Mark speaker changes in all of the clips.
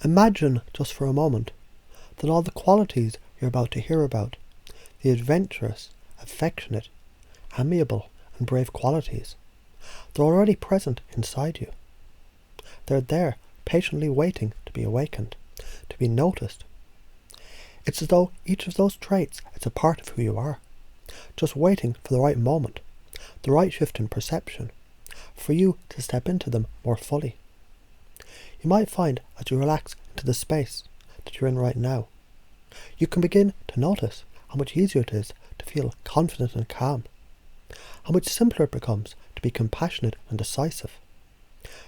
Speaker 1: Imagine, just for a moment, that all the qualities you're about to hear about, the adventurous, affectionate, amiable and brave qualities, they're already present inside you. They're there, patiently waiting to be awakened, to be noticed. It's as though each of those traits is a part of who you are, just waiting for the right moment, the right shift in perception, for you to step into them more fully. You might find as you relax into the space that you're in right now, you can begin to notice how much easier it is to feel confident and calm, how much simpler it becomes to be compassionate and decisive.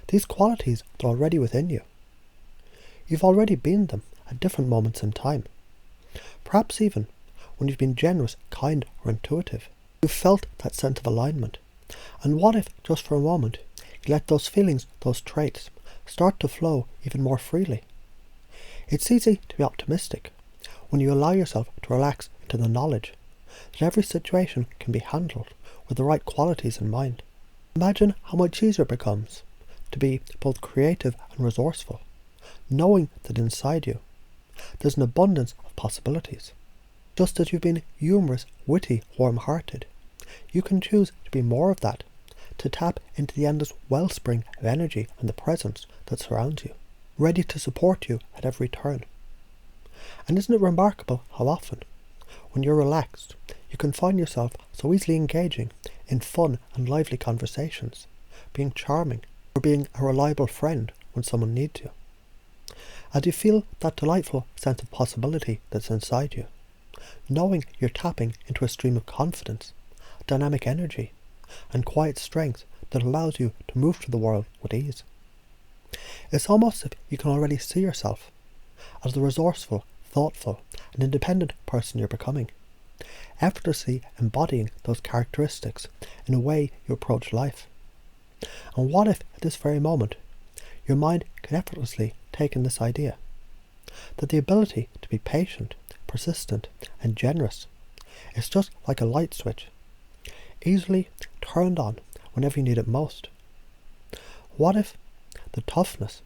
Speaker 1: These qualities are already within you. You've already been them at different moments in time. Perhaps even when you've been generous, kind or intuitive. You've felt that sense of alignment. And what if, just for a moment, you let those feelings, those traits, start to flow even more freely? It's easy to be optimistic when you allow yourself to relax into the knowledge that every situation can be handled with the right qualities in mind. Imagine how much easier it becomes to be both creative and resourceful, knowing that inside you there's an abundance of possibilities. Just as you've been humorous, witty, warm-hearted, you can choose to be more of that, to tap into the endless wellspring of energy and the presence that surrounds you, ready to support you at every turn. And isn't it remarkable how often, when you're relaxed, you can find yourself so easily engaging in fun and lively conversations, being charming, or being a reliable friend when someone needs you. As you feel that delightful sense of possibility that's inside you, knowing you're tapping into a stream of confidence, dynamic energy, and quiet strength that allows you to move through the world with ease. It's almost as if you can already see yourself as the resourceful, thoughtful, and independent person you're becoming, effortlessly embodying those characteristics in a way you approach life. And what if, at this very moment, your mind can effortlessly take in this idea, that the ability to be patient, persistent, and generous is just like a light switch, easily turned on whenever you need it most? What if the toughness,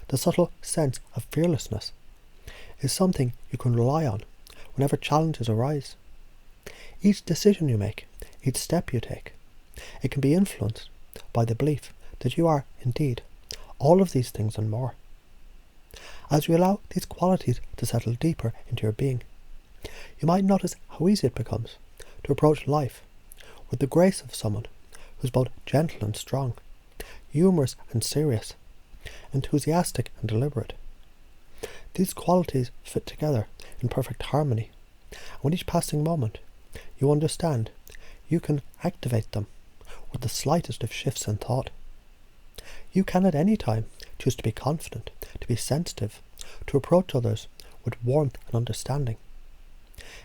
Speaker 1: the subtle sense of fearlessness, is something you can rely on whenever challenges arise? Each decision you make, each step you take, it can be influenced by the belief that you are, indeed, all of these things and more. As you allow these qualities to settle deeper into your being, you might notice how easy it becomes to approach life with the grace of someone who's both gentle and strong, humorous and serious, enthusiastic and deliberate. These qualities fit together in perfect harmony, and with each passing moment, you understand you can activate them with the slightest of shifts in thought. You can at any time choose to be confident, to be sensitive, to approach others with warmth and understanding.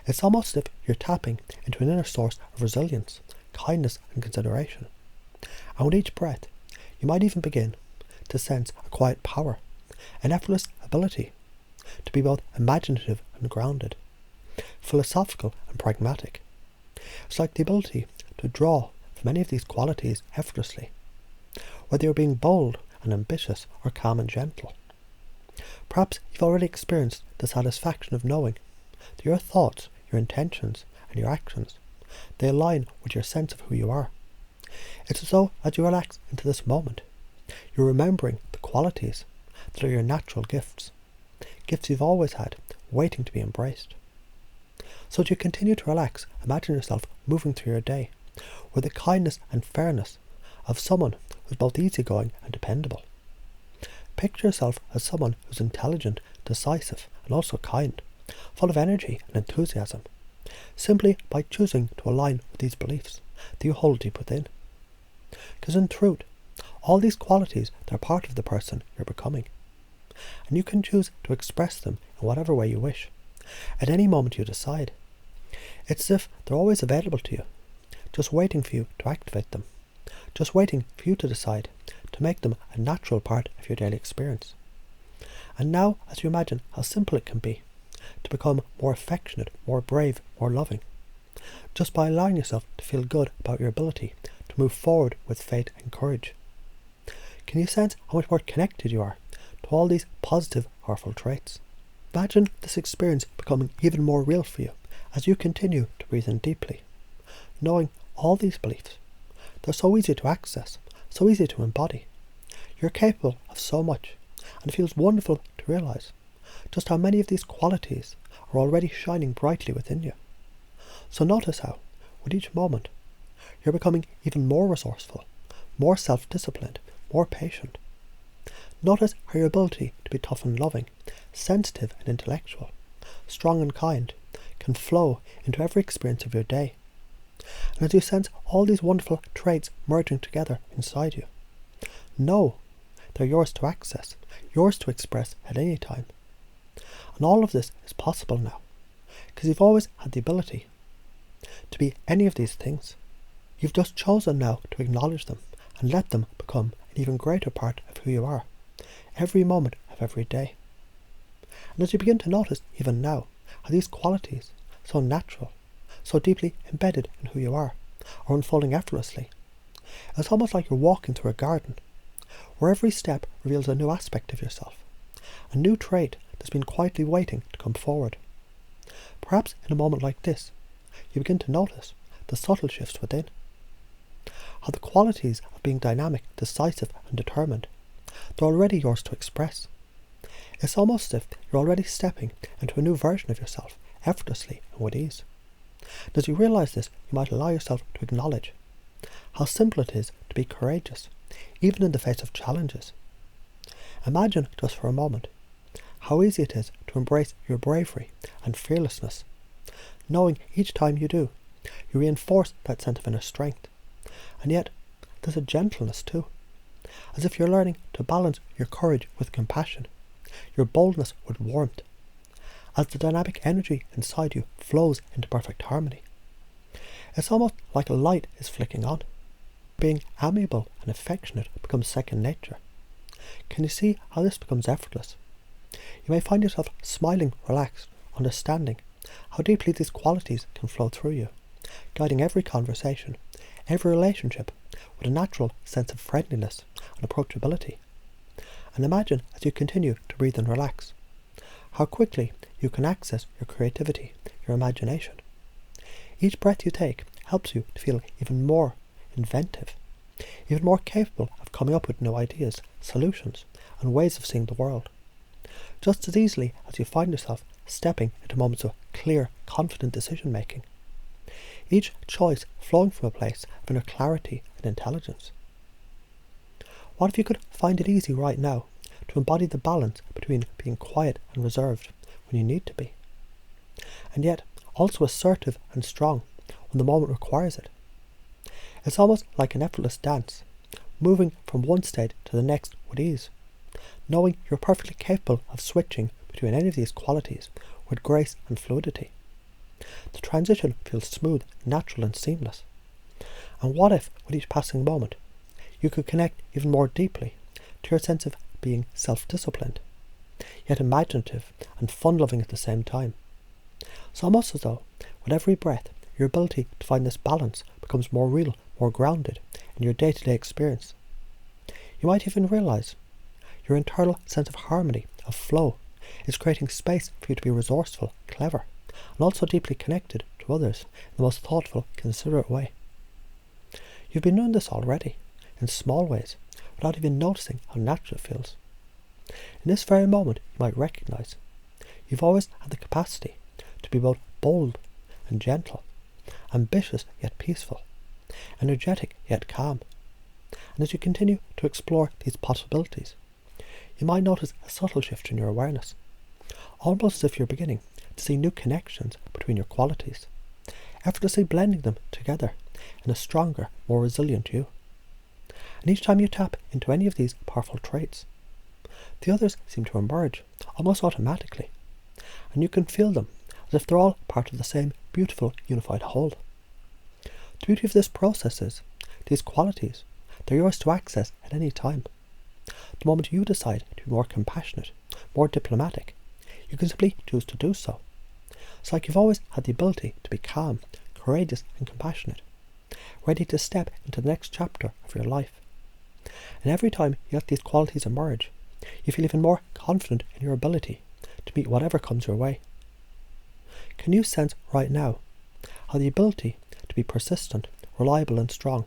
Speaker 1: It's almost as if you're tapping into an inner source of resilience, kindness and consideration. And with each breath, you might even begin to sense a quiet power, an effortless ability to be both imaginative and grounded, philosophical and pragmatic. It's like the ability to draw from any of these qualities effortlessly, whether you're being bold and ambitious or calm and gentle. Perhaps you've already experienced the satisfaction of knowing that your thoughts, your intentions and your actions, they align with your sense of who you are. It's as though as you relax into this moment, you're remembering the qualities that are your natural gifts, gifts you've always had, waiting to be embraced. So as you continue to relax, imagine yourself moving through your day with the kindness and fairness of someone who's both easygoing and dependable. Picture yourself as someone who's intelligent, decisive, and also kind, full of energy and enthusiasm, simply by choosing to align with these beliefs that you hold deep within. Because in truth, all these qualities, they're part of the person you're becoming, and you can choose to express them in whatever way you wish, at any moment you decide. It's as if they're always available to you, just waiting for you to activate them, just waiting for you to decide to make them a natural part of your daily experience. And now, as you imagine how simple it can be to become more affectionate, more brave, more loving, just by allowing yourself to feel good about your ability to move forward with faith and courage. Can you sense how much more connected you are to all these positive, powerful traits. Imagine this experience becoming even more real for you as you continue to breathe in deeply, knowing all these beliefs. They're so easy to access, so easy to embody. You're capable of so much, and it feels wonderful to realize just how many of these qualities are already shining brightly within you. So notice how, with each moment, you're becoming even more resourceful, more self-disciplined, more patient. Notice how your ability to be tough and loving, sensitive and intellectual, strong and kind, can flow into every experience of your day. And as you sense all these wonderful traits merging together inside you, know they're yours to access, yours to express at any time. And all of this is possible now, because you've always had the ability to be any of these things. You've just chosen now to acknowledge them and let them become an even greater part of who you are, every moment of every day. And as you begin to notice even now how these qualities, so natural, so deeply embedded in who you are unfolding effortlessly, it's almost like you're walking through a garden, where every step reveals a new aspect of yourself, a new trait that's been quietly waiting to come forward. Perhaps in a moment like this, you begin to notice the subtle shifts within, how the qualities of being dynamic, decisive and determined, they're already yours to express. It's almost as if you're already stepping into a new version of yourself, effortlessly and with ease. And as you realize this, you might allow yourself to acknowledge how simple it is to be courageous, even in the face of challenges. Imagine just for a moment how easy it is to embrace your bravery and fearlessness, knowing each time you do, you reinforce that sense of inner strength. And yet, there's a gentleness too, as if you're learning to balance your courage with compassion, your boldness with warmth, as the dynamic energy inside you flows into perfect harmony. It's almost like a light is flicking on. Being amiable and affectionate becomes second nature. Can you see how this becomes effortless? You may find yourself smiling, relaxed, understanding how deeply these qualities can flow through you, guiding every conversation, every relationship with a natural sense of friendliness and approachability. And imagine as you continue to breathe and relax, how quickly you can access your creativity, your imagination. Each breath you take helps you to feel even more inventive, even more capable of coming up with new ideas, solutions, and ways of seeing the world. Just as easily as you find yourself stepping into moments of clear, confident decision-making. Each choice flowing from a place of inner clarity and intelligence. What if you could find it easy right now to embody the balance between being quiet and reserved when you need to be, and yet also assertive and strong when the moment requires it? It's almost like an effortless dance, moving from one state to the next with ease, knowing you're perfectly capable of switching between any of these qualities with grace and fluidity. The transition feels smooth, natural and seamless. And what if, with each passing moment, you could connect even more deeply to your sense of being self-disciplined, yet imaginative and fun-loving at the same time? It's almost as though, with every breath, your ability to find this balance becomes more real, more grounded in your day-to-day experience. You might even realize your internal sense of harmony, of flow, is creating space for you to be resourceful, clever, and also deeply connected to others in the most thoughtful, considerate way. You've been doing this already, in small ways, without even noticing how natural it feels. In this very moment, you might recognize you've always had the capacity to be both bold and gentle, ambitious yet peaceful, energetic yet calm. And as you continue to explore these possibilities, you might notice a subtle shift in your awareness, almost as if you're beginning to see new connections between your qualities, effortlessly blending them together in a stronger, more resilient you. And each time you tap into any of these powerful traits, the others seem to emerge almost automatically, and you can feel them as if they're all part of the same beautiful, unified whole. The beauty of this process is, these qualities, they're yours to access at any time. The moment you decide to be more compassionate, more diplomatic, you can simply choose to do so. It's like you've always had the ability to be calm, courageous and compassionate, ready to step into the next chapter of your life. And every time you let these qualities emerge, You feel even more confident in your ability to meet whatever comes your way. Can you sense right now how the ability to be persistent, reliable and strong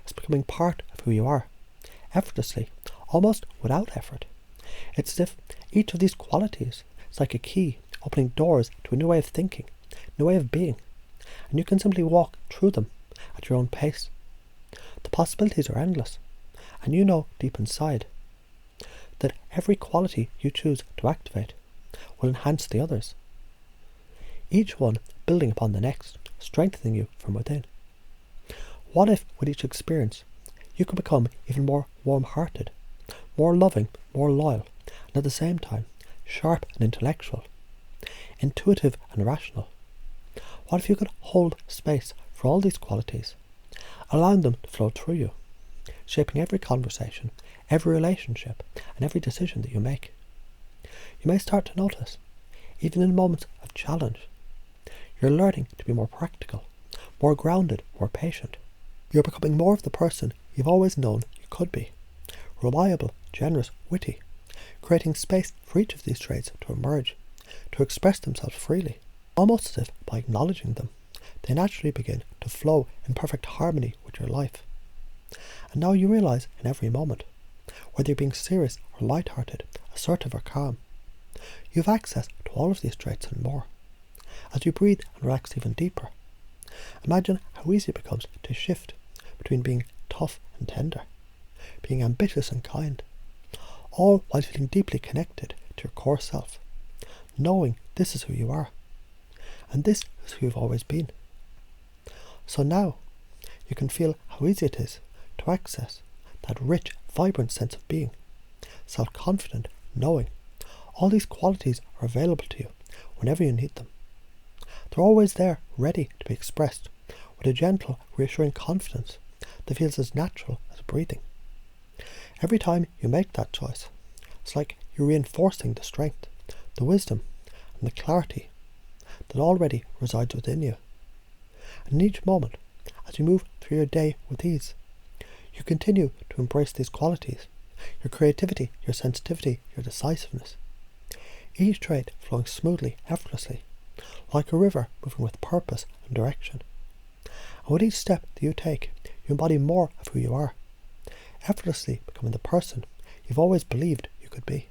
Speaker 1: is becoming part of who you are, effortlessly, almost without effort? It's as if each of these qualities is like a key opening doors to a new way of thinking, a new way of being, and you can simply walk through them at your own pace. The possibilities are endless, and you know deep inside that every quality you choose to activate will enhance the others, each one building upon the next, strengthening you from within. What if, with each experience, you could become even more warm-hearted, more loving, more loyal, and at the same time, sharp and intellectual, intuitive and rational? What if you could hold space for all these qualities, allowing them to flow through you, shaping every conversation, every relationship, and every decision that you make? You may start to notice, even in moments of challenge, you're learning to be more practical, more grounded, more patient. You're becoming more of the person you've always known you could be, reliable, generous, witty, creating space for each of these traits to emerge, to express themselves freely, almost as if by acknowledging them, they naturally begin to flow in perfect harmony with your life. And now you realize in every moment, whether you're being serious or light-hearted, assertive or calm, you have access to all of these traits and more. As you breathe and relax even deeper, imagine how easy it becomes to shift between being tough and tender, being ambitious and kind, all while feeling deeply connected to your core self, knowing this is who you are, and this is who you've always been. So now, you can feel how easy it is to access that rich, vibrant sense of being, self-confident, knowing all these qualities are available to you whenever you need them. They're always there, ready to be expressed, with a gentle, reassuring confidence that feels as natural as breathing. Every time you make that choice, it's like you're reinforcing the strength, the wisdom, and the clarity that already resides within you. And in each moment, as you move through your day with ease, you continue to embrace these qualities, your creativity, your sensitivity, your decisiveness, each trait flowing smoothly, effortlessly, like a river moving with purpose and direction. And with each step that you take, you embody more of who you are, effortlessly becoming the person you've always believed you could be.